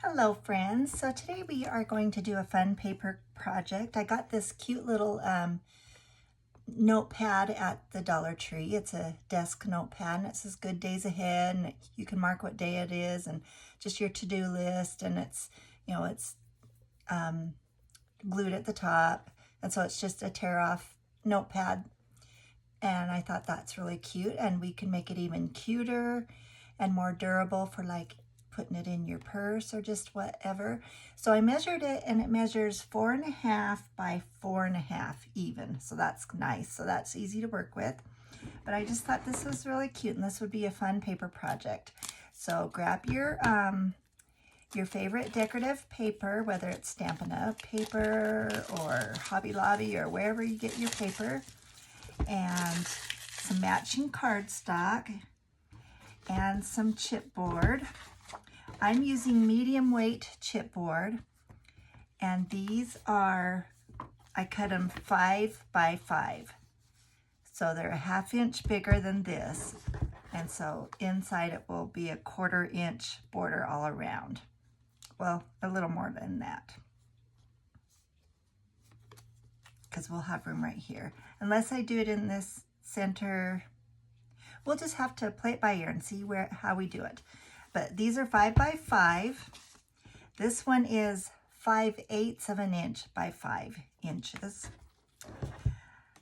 Hello friends, so today we are going to do a fun paper project. I got this cute little notepad at the Dollar Tree. It's a desk notepad and it says good days ahead, and you can mark what day it is and just your to-do list, and it's glued at the top, and so it's just a tear off notepad. And I thought that's really cute, and we can make it even cuter and more durable for like putting it in your purse or just whatever. So I measured it, and it measures 4.5 by 4.5 even. So that's nice. So that's easy to work with. But I just thought this was really cute, and this would be a fun paper project. So grab your favorite decorative paper, whether it's Stampin' Up! Paper or Hobby Lobby or wherever you get your paper, and some matching cardstock and some chipboard. I'm using medium weight chipboard, and these are, I cut them 5 by 5. So they're a 1/2 inch bigger than this. And so inside it will be a 1/4 inch border all around. Well, a little more than that, because we'll have room right here. Unless I do it in this center, we'll just have to play it by ear and see how we do it. But these are 5 by 5. This one is 5/8 of an inch by 5 inches.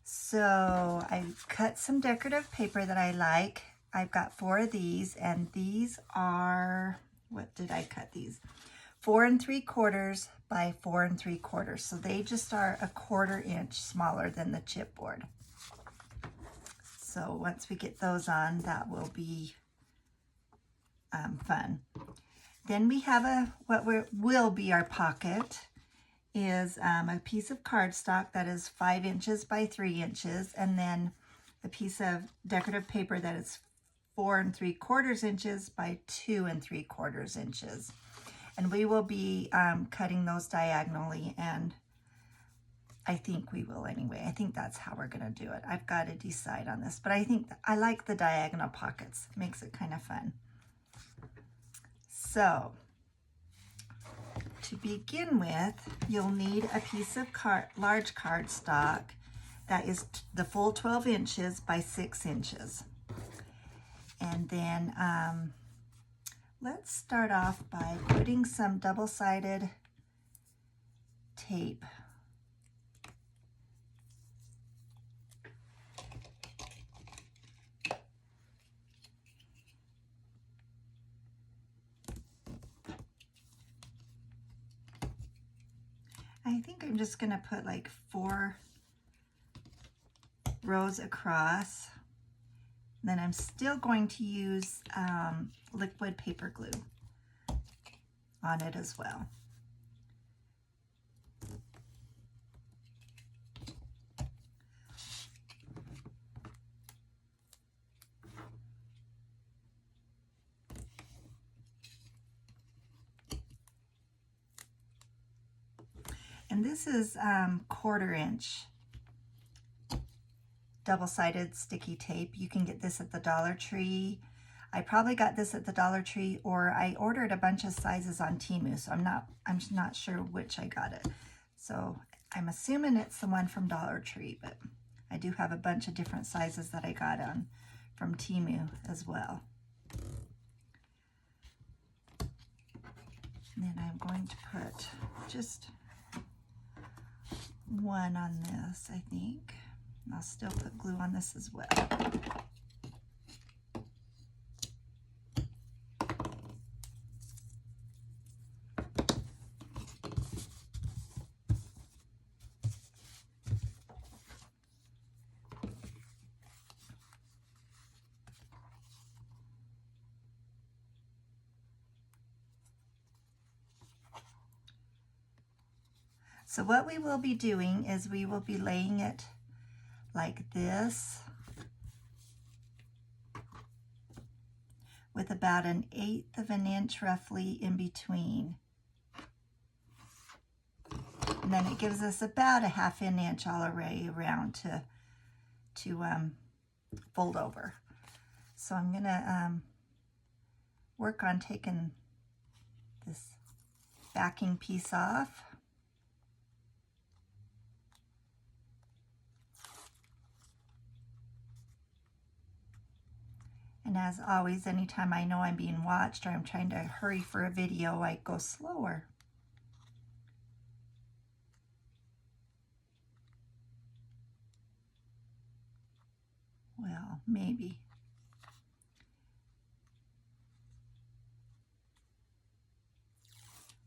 So I cut some decorative paper that I like. I've got 4 of these, and these are, what did I cut these? 4 3/4 by 4 3/4. So they just are a 1/4 inch smaller than the chipboard. So once we get those on, that will be fun. Then we have what will be our pocket is a piece of cardstock that is 5 inches by 3 inches, and then a piece of decorative paper that is 4 3/4 inches by 2 3/4 inches. And we will be cutting those diagonally, and I think we will anyway. I think that's how we're going to do it. I've got to decide on this, but I think I like the diagonal pockets. Makes it kind of fun. So to begin with, you'll need a piece of large cardstock that is the full 12 inches by 6 inches. And then let's start off by putting some double-sided tape . I think I'm just going to put like 4 rows across. Then I'm still going to use liquid paper glue on it as well. And this is 1/4 inch double-sided sticky tape. You can get this at the Dollar Tree. I probably got this at the Dollar Tree, or I ordered a bunch of sizes on Temu, so I'm not sure which I got it. So I'm assuming it's the one from Dollar Tree, but I do have a bunch of different sizes that I got from Temu as well. And then I'm going to put just one on this, I think. I'll still put glue on this as well. So what we will be doing is we will be laying it like this, with about 1/8 of an inch roughly in between. And then it gives us about a 1/2 inch all the way around to fold over. So I'm gonna work on taking this backing piece off. And as always, anytime I know I'm being watched or I'm trying to hurry for a video, I go slower. Well, maybe.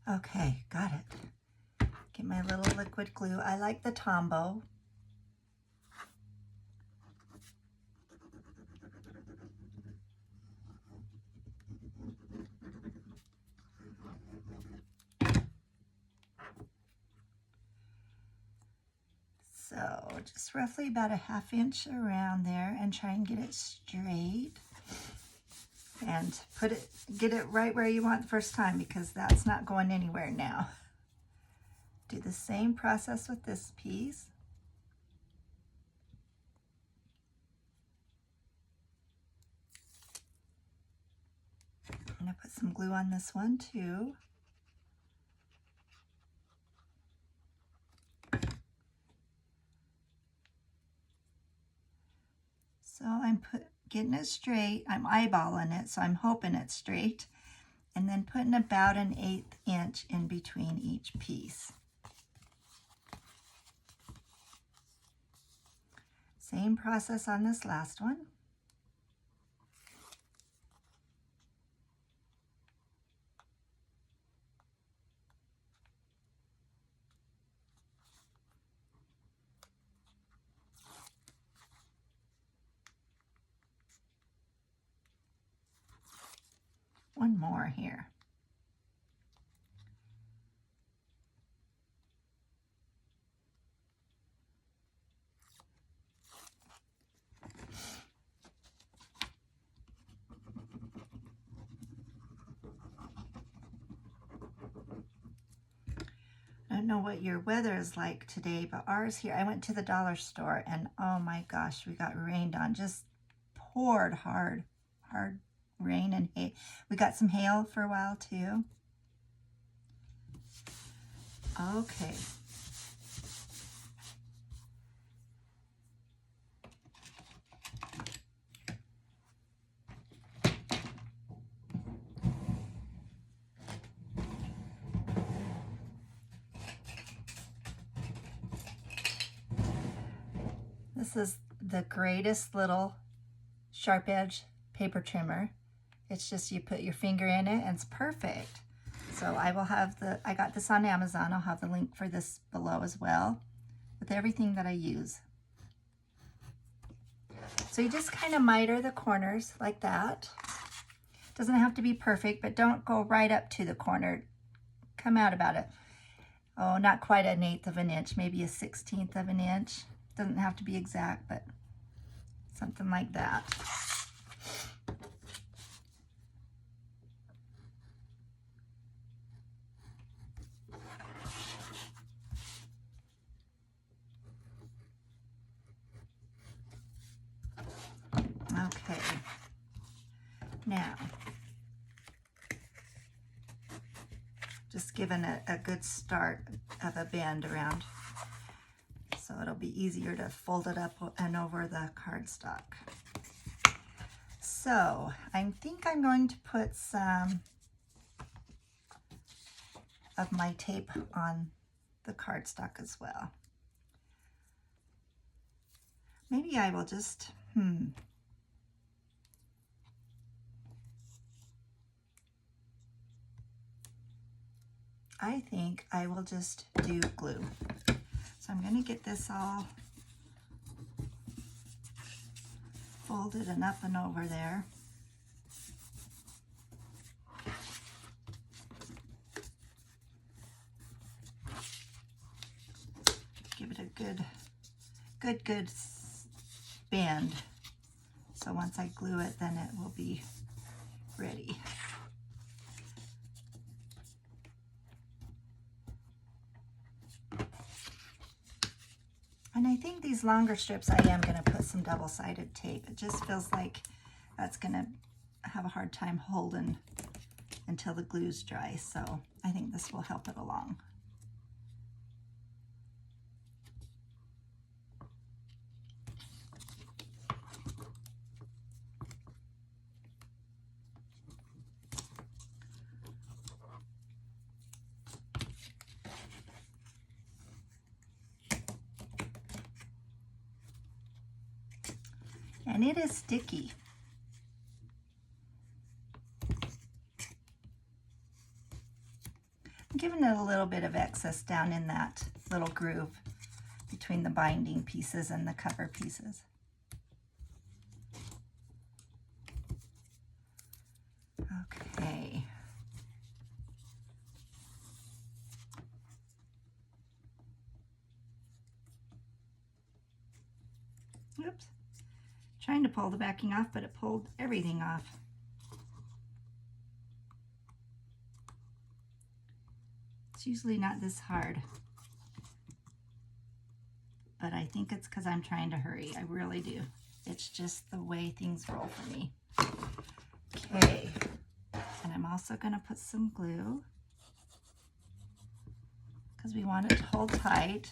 Okay, got it. Get my little liquid glue. I like the Tombow. So just roughly about a 1/2 inch around there, and try and get it straight. And get it right where you want the first time, because that's not going anywhere now. Do the same process with this piece. I'm going to put some glue on this one too. So I'm getting it straight. I'm eyeballing it, so I'm hoping it's straight. And then putting about an 1/8 inch in between each piece. Same process on this last one. One more here. I don't know what your weather is like today, but ours here, I went to the dollar store and oh my gosh, we got rained on. Just poured hard rain and hail. We got some hail for a while too. Okay. This is the greatest little sharp edge paper trimmer. It's just you put your finger in it and it's perfect. So I will have I got this on Amazon. I'll have the link for this below as well with everything that I use. So you just kind of miter the corners like that. Doesn't have to be perfect, but don't go right up to the corner. Come out about not quite 1/8 of an inch, maybe a 1/16 of an inch. Doesn't have to be exact, but something like that. Okay, now, just giving it a good start of a bend around, so it'll be easier to fold it up and over the cardstock. So I think I'm going to put some of my tape on the cardstock as well. Maybe I will just, I think I will just do glue. So I'm going to get this all folded and up and over there. Give it a good bend. So once I glue it, then it will be ready. And I think these longer strips, I am going to put some double-sided tape. It just feels like that's going to have a hard time holding until the glue's dry. So I think this will help it along. And it is sticky. I'm giving it a little bit of excess down in that little groove between the binding pieces and the cover pieces. Okay. Oops. Trying to pull the backing off, but it pulled everything off. It's usually not this hard, but I think it's because I'm trying to hurry. I really do. It's just the way things roll for me. Okay, and I'm also going to put some glue because we want it to hold tight,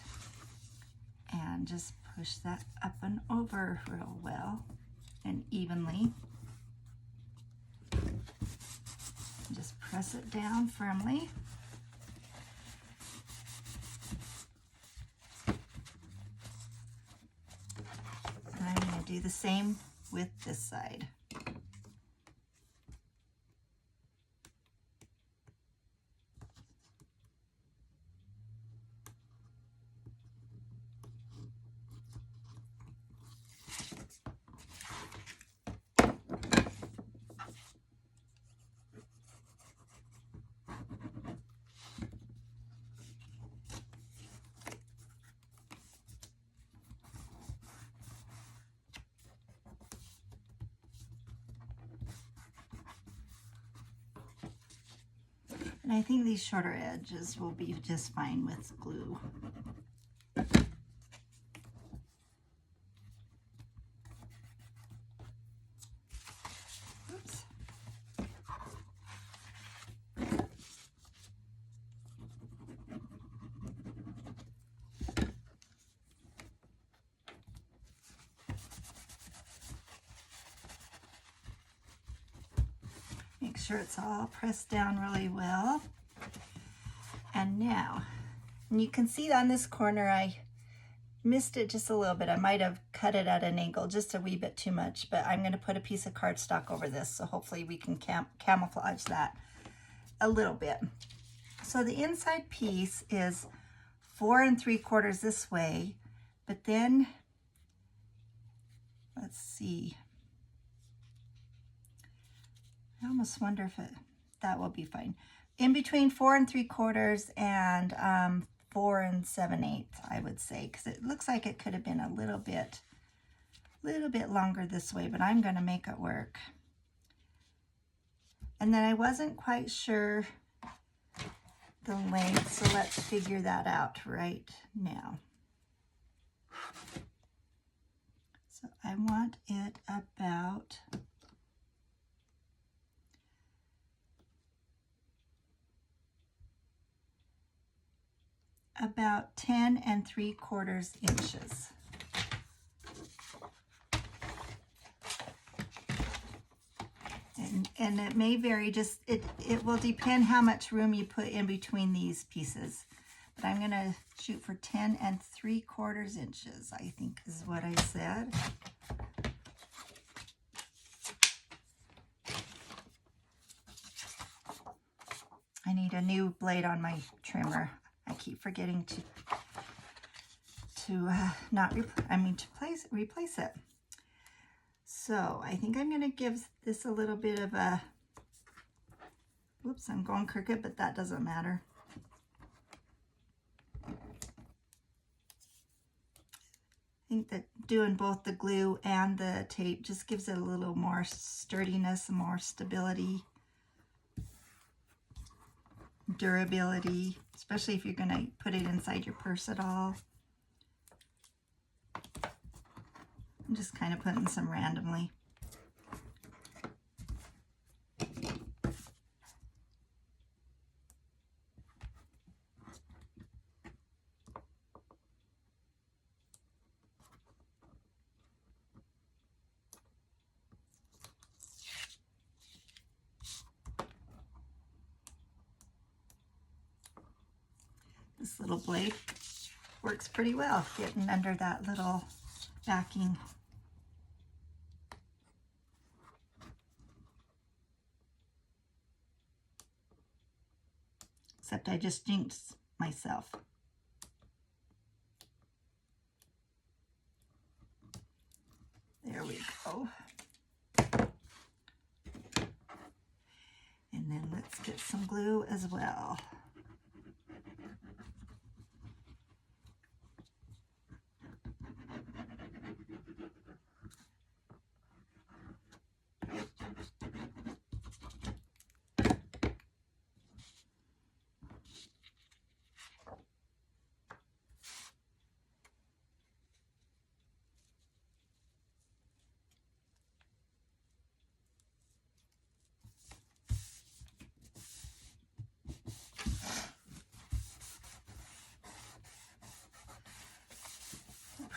and just push that up and over real well and evenly. Just press it down firmly. And I'm going to do the same with this side. And I think these shorter edges will be just fine with glue. Oops. Make sure it's all pressed down really well. And now, and you can see on this corner I missed it just a little bit. I might have cut it at an angle just a wee bit too much, but I'm going to put a piece of cardstock over this, so hopefully we can camouflage that a little bit. So the inside piece is 4 3/4 this way, but then let's see. I almost wonder if that will be fine. In between 4 3/4 and 4 7/8, I would say, because it looks like it could have been a little bit longer this way, but I'm going to make it work. And then I wasn't quite sure the length, so let's figure that out right now. So I want it about 10 3/4 inches. And it may vary, just it will depend how much room you put in between these pieces. But I'm going to shoot for 10 3/4 inches, I think is what I said. I need a new blade on my trimmer. I keep forgetting to replace it. So I think I'm going to give this a little bit of a, whoops, I'm going crooked, but that doesn't matter. I think that doing both the glue and the tape just gives it a little more sturdiness, more stability, durability, especially if you're going to put it inside your purse at all. I'm just kind of putting some randomly. This little blade works pretty well, getting under that little backing. Except I just jinxed myself. There we go. And then let's get some glue as well.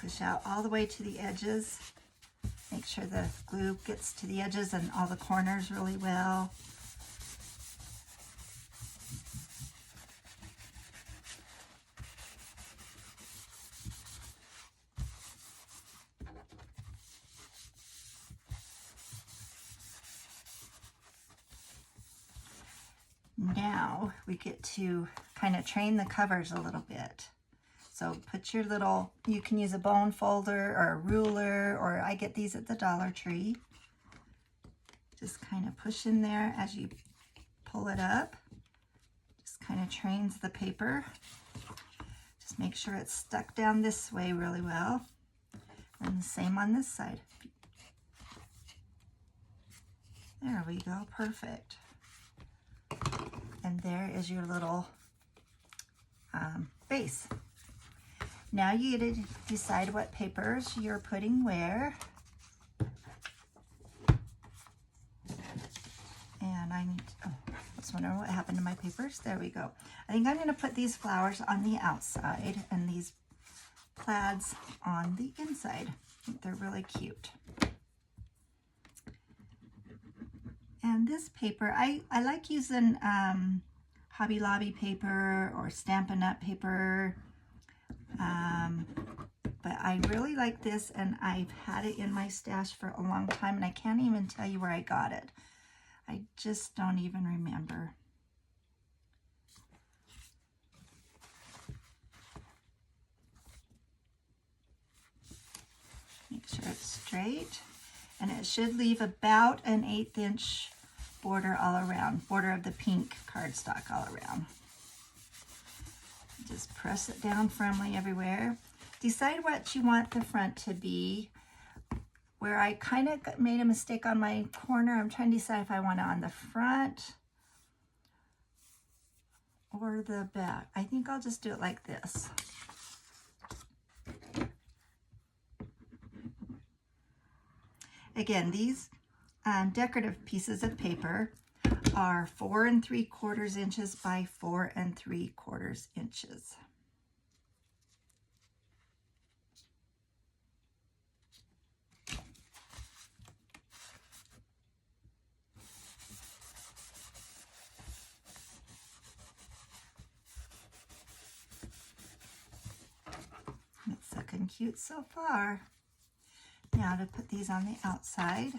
Push out all the way to the edges. Make sure the glue gets to the edges and all the corners really well. Now we get to kind of train the covers a little bit. So put your little, you can use a bone folder or a ruler, or I get these at the Dollar Tree. Just kind of push in there as you pull it up. Just kind of trains the paper. Just make sure it's stuck down this way really well. And the same on this side. There we go, perfect. And there is your little base. Now you get to decide what papers you're putting where. And I need to, oh, I was wondering what happened to my papers. There we go. I think I'm going to put these flowers on the outside and these plaids on the inside. I think they're really cute. And this paper, I like using Hobby Lobby paper or Stampin' Up! Paper. But I really like this, and I've had it in my stash for a long time, and I can't even tell you where I got it. I just don't even remember. Make sure it's straight, and it should leave about an 1/8 inch border all around, border of the pink cardstock all around. Just press it down firmly everywhere. Decide what you want the front to be. Where I kind of made a mistake on my corner, I'm trying to decide if I want it on the front or the back. I think I'll just do it like this. Again, these decorative pieces of paper are 4 3/4 inches by 4 3/4 inches. It's looking cute so far. Now to put these on the outside.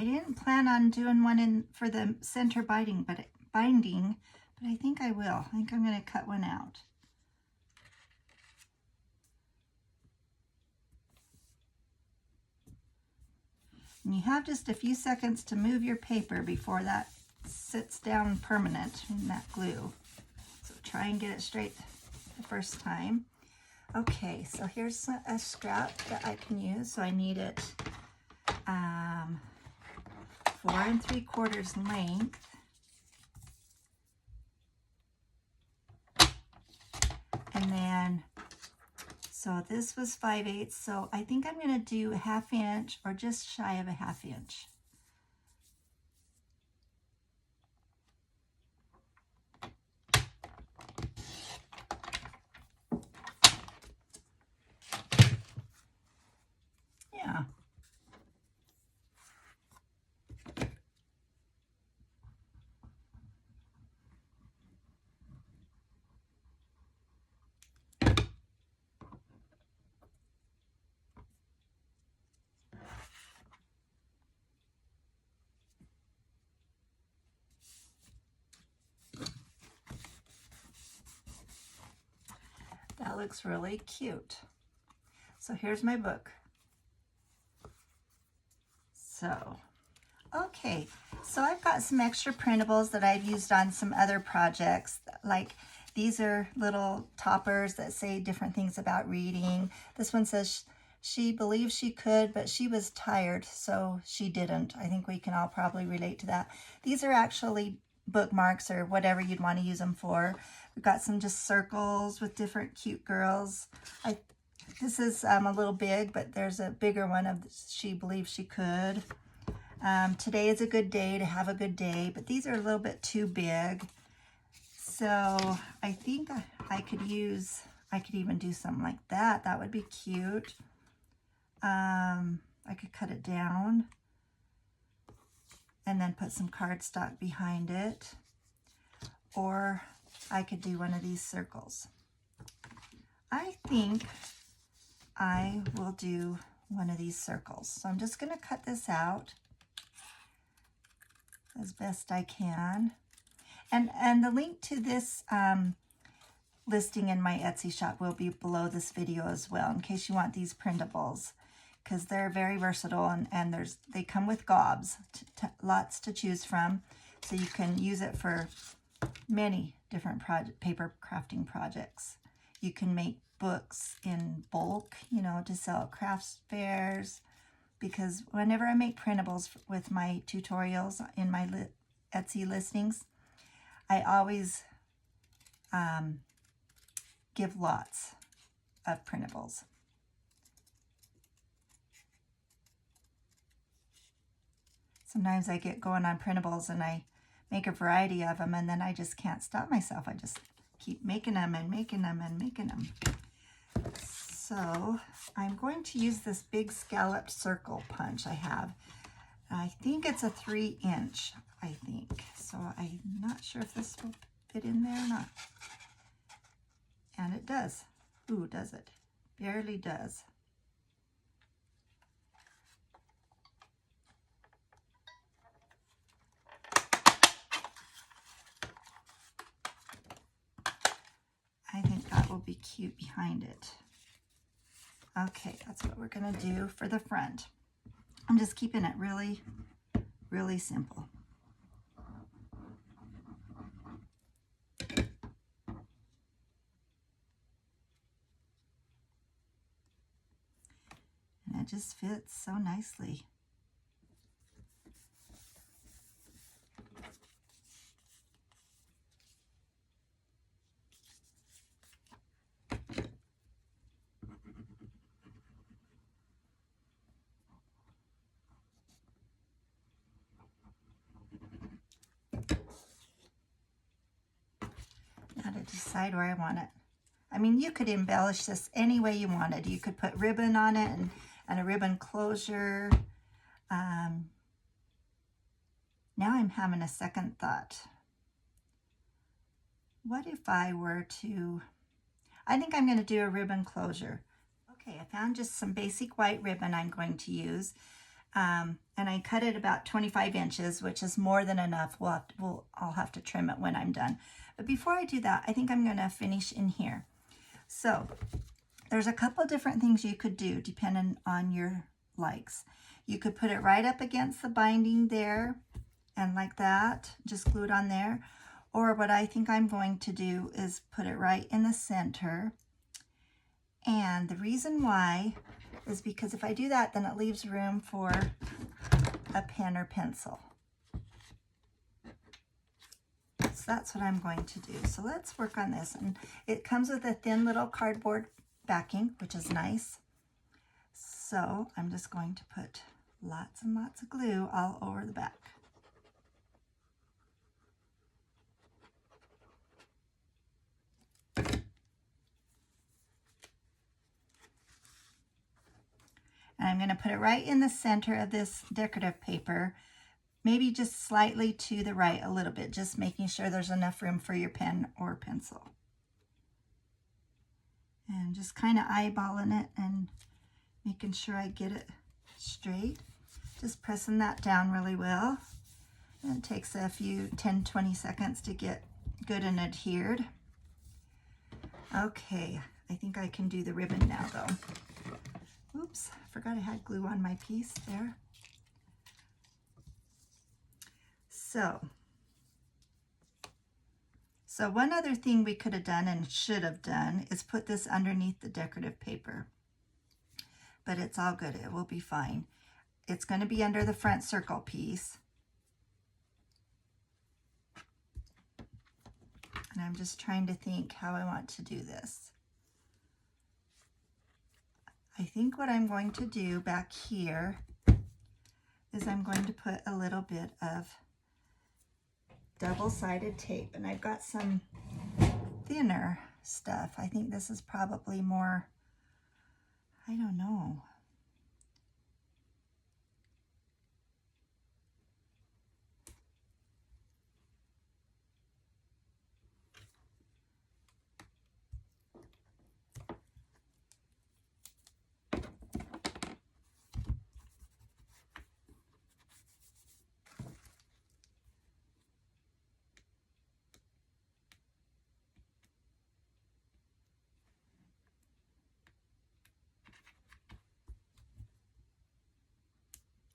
I didn't plan on doing one in for the center binding, but I think I will. I think I'm going to cut one out. And you have just a few seconds to move your paper before that sits down permanent in that glue. So try and get it straight the first time. Okay, so here's a strap that I can use. So I need it 4 3/4 length. And then, so this was 5/8, so I think I'm going to do 1/2 inch or just shy of a 1/2 inch. Yeah. That looks really cute. So here's my book. So, okay, so I've got some extra printables that I've used on some other projects. Like these are little toppers that say different things about reading. This one says she believes she could, but she was tired, so she didn't. I think we can all probably relate to that. These are actually bookmarks or whatever you'd want to use them for. We've got some just circles with different cute girls. This is a little big, but there's a bigger one of she believes she could. Today is a good day to have a good day, but these are a little bit too big. So I think I could even do something like that. That would be cute. I could cut it down and then put some cardstock behind it. Or I could do one of these circles. I think I will do one of these circles. So I'm just going to cut this out as best I can. And the link to this listing in my Etsy shop will be below this video as well, in case you want these printables, because they're very versatile and they come with gobs, lots to choose from. So you can use it for many different paper crafting projects. You can make books in bulk, you know, to sell at crafts fairs, because whenever I make printables with my tutorials in my Etsy listings, I always give lots of printables. Sometimes I get going on printables and I make a variety of them, and then I just can't stop myself. I just keep making them and making them and making them. So I'm going to use this big scalloped circle punch I have. I think it's a 3-inch, I think. So I'm not sure if this will fit in there or not. And it does. Ooh, does it? Barely does. I think that will be cute behind it. Okay, that's what we're gonna do for the front. I'm just keeping it really, really simple. And it just fits so nicely. Now to decide where I want it. I mean, you could embellish this any way you wanted. You could put ribbon on it and a ribbon closure. Now I'm having a second thought. What if I were to, I think I'm going to do a ribbon closure. Okay, I found just some basic white ribbon I'm going to use. And I cut it about 25 inches, which is more than enough. I'll have to trim it when I'm done. But before I do that, I think I'm going to finish in here. So there's a couple different things you could do depending on your likes. You could put it right up against the binding there and like that, just glue it on there. Or what I think I'm going to do is put it right in the center. And the reason why is because if I do that, then it leaves room for a pen or pencil. So that's what I'm going to do. So let's work on this. And it comes with a thin little cardboard backing, which is nice. So I'm just going to put lots and lots of glue all over the back. And I'm going to put it right in the center of this decorative paper, maybe just slightly to the right a little bit, just making sure there's enough room for your pen or pencil. And just kind of eyeballing it and making sure I get it straight. Just pressing that down really well. And it takes a few 10-20 seconds to get good and adhered. Okay, I think I can do the ribbon now though. Oops, I forgot I had glue on my piece there. So one other thing we could have done and should have done is put this underneath the decorative paper. But it's all good, it will be fine. It's going to be under the front circle piece. And I'm just trying to think how I want to do this. I think what I'm going to do back here is I'm going to put a little bit of double-sided tape, and I've got some thinner stuff. I think this is probably more, I don't know.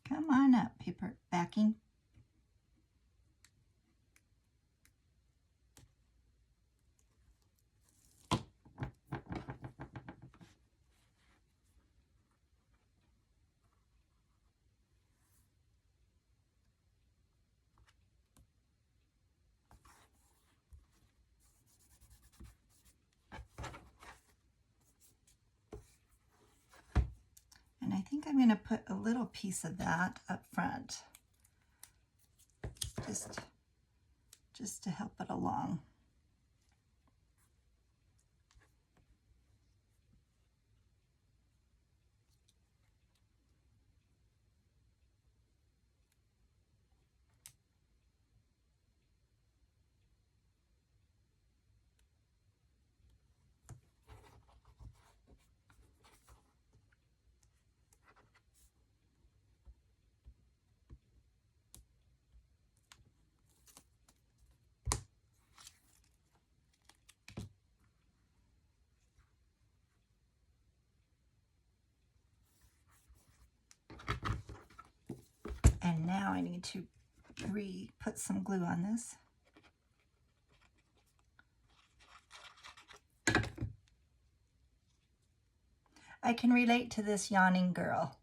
Come on up, paper backing. And I think I'm going to put a little piece of that up front, just to help it along. And now I need to put some glue on this. I can relate to this yawning girl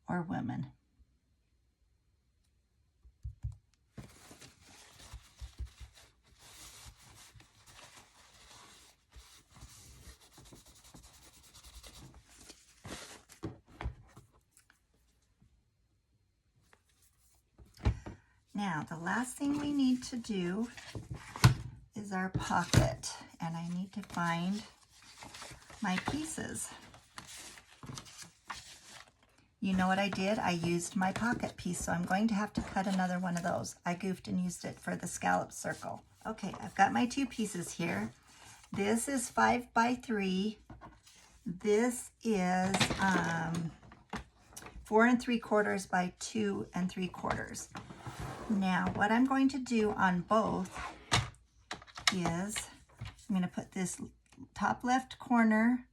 or woman. Now, the last thing we need to do is our pocket, and I need to find my pieces. You know what I did? I used my pocket piece, so I'm going to have to cut another one of those. I goofed and used it for the scallop circle. Okay, I've got my two pieces here. This is 5 by 3. This is 4 3/4 by 2 3/4. Now, what I'm going to do on both is I'm going to put this top left corner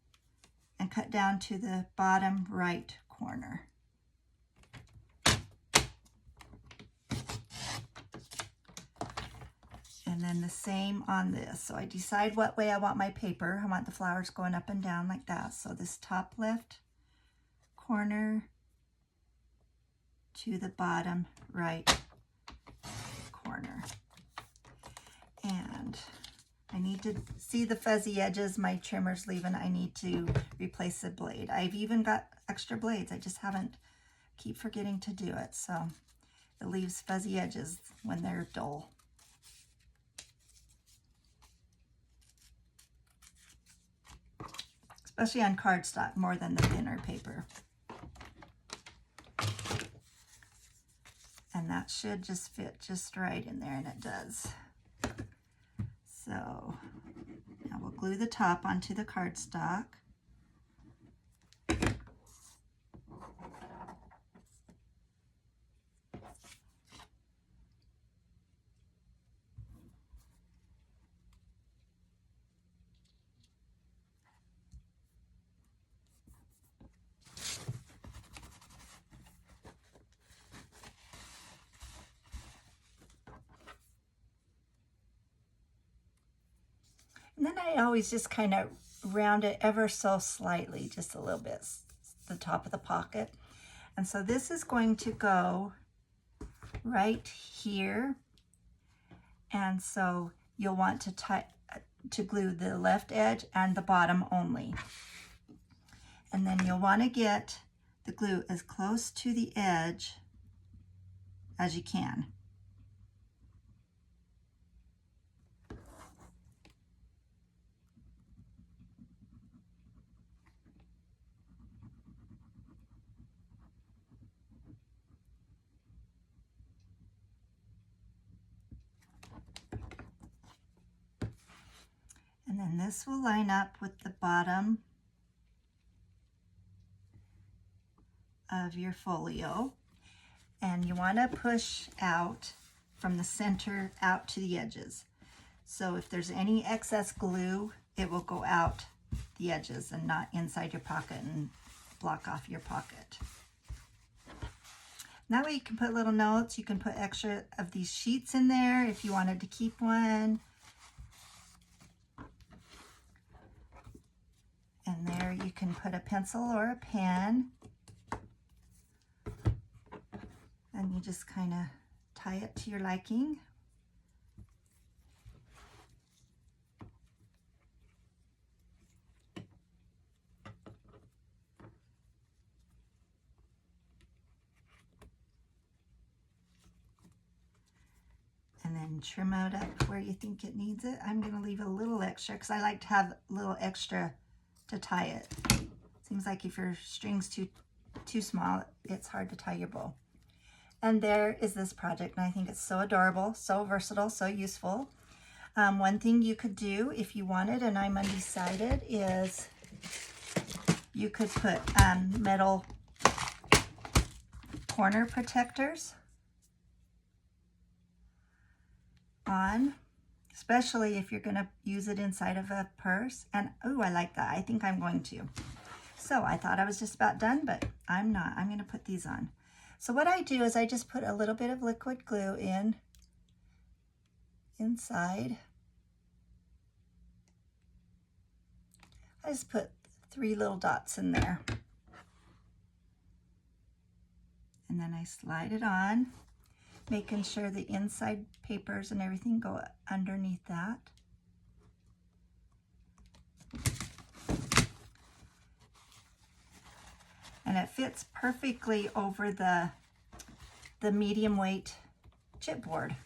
and cut down to the bottom right corner. then the same on this. So I decide what way I want my paper. I want the flowers going up and down like that. So this top left corner to the bottom right corner. And I need to see the fuzzy edges my trimmer's leaving. I need to replace the blade. I've even got extra blades. I just keep forgetting to do it. So it leaves fuzzy edges when they're dull. Especially on cardstock more than the thinner paper. And that should just fit just right in there, and it does. So now we'll glue the top onto the cardstock. And then I always just kind of round it ever so slightly, just a little bit, the top of the pocket. And so this is going to go right here. And so you'll want to glue the left edge and the bottom only. And then you'll want to get the glue as close to the edge as you can. And then this will line up with the bottom of your folio. And you want to push out from the center out to the edges. So if there's any excess glue, it will go out the edges and not inside your pocket and block off your pocket. That way you can put little notes. You can put extra of these sheets in there if you wanted to keep one. And there you can put a pencil or a pen. And you just kind of tie it to your liking. And then trim out up where you think it needs it. I'm going to leave a little extra because I like to have a little extra to tie it. Seems like if your string's too small, it's hard to tie your bow. And there is this project, and I think it's so adorable, so versatile, so useful. One thing you could do if you wanted, and I'm undecided, is you could put metal corner protectors on, especially if you're going to use it inside of a purse. And oh, I like that. I think I'm going to. So I thought I was just about done, but I'm not. I'm going to put these on. So what I do is I just put a little bit of liquid glue inside. I just put 3 little dots in there. And then I slide it on, making sure the inside papers and everything go underneath that. And it fits perfectly over the medium weight chipboard.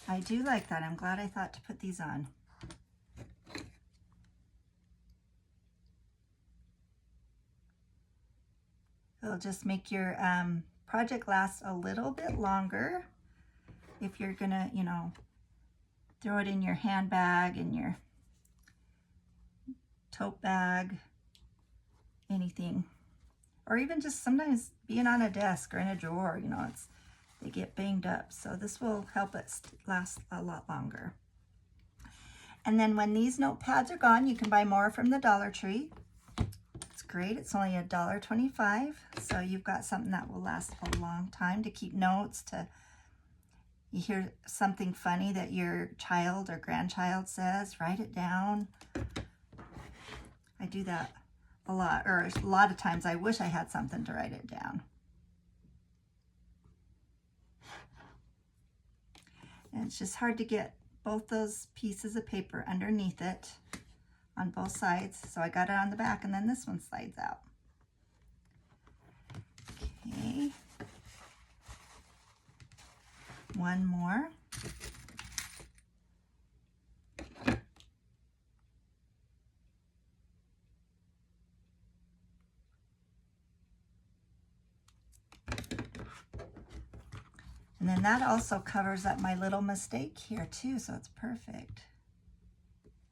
I do like that. I'm glad I thought to put these on. It'll just make your project last a little bit longer if you're gonna, you know, throw it in your handbag, in your tote bag, anything. Or even just sometimes being on a desk or in a drawer, you know, they get banged up. So this will help it last a lot longer. And then when these notepads are gone, you can buy more from the Dollar Tree. It's great. It's only $1.25. So you've got something that will last a long time to keep notes, to You hear something funny that your child or grandchild says, write it down. I do that a lot, or a lot of times I wish I had something to write it down. And it's just hard to get both those pieces of paper underneath it on both sides. So I got it on the back, and then this one slides out. Okay. One more. And then that also covers up my little mistake here too, so it's perfect.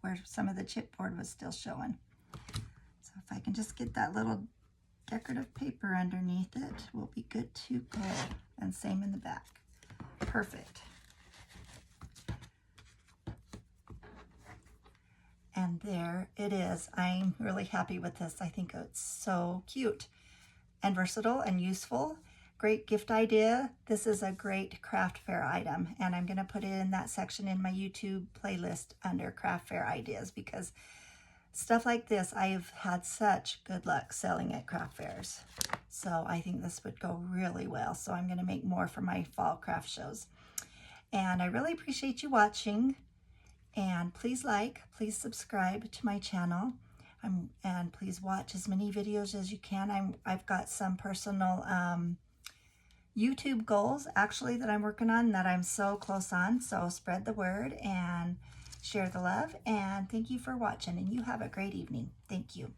Where some of the chipboard was still showing. So if I can just get that little decorative paper underneath it, we'll be good to go. And same in the back. Perfect. And there it is. I'm really happy with this. I think it's so cute and versatile and useful. Great gift idea. This is a great craft fair item, and I'm going to put it in that section in my YouTube playlist under craft fair ideas, because stuff like this, I've had such good luck selling at craft fairs. So I think this would go really well. So I'm going to make more for my fall craft shows. And I really appreciate you watching. And please like, please subscribe to my channel. And please watch as many videos as you can. I've got some personal YouTube goals actually that I'm working on that I'm so close on. So spread the word and share the love. And thank you for watching. And you have a great evening. Thank you.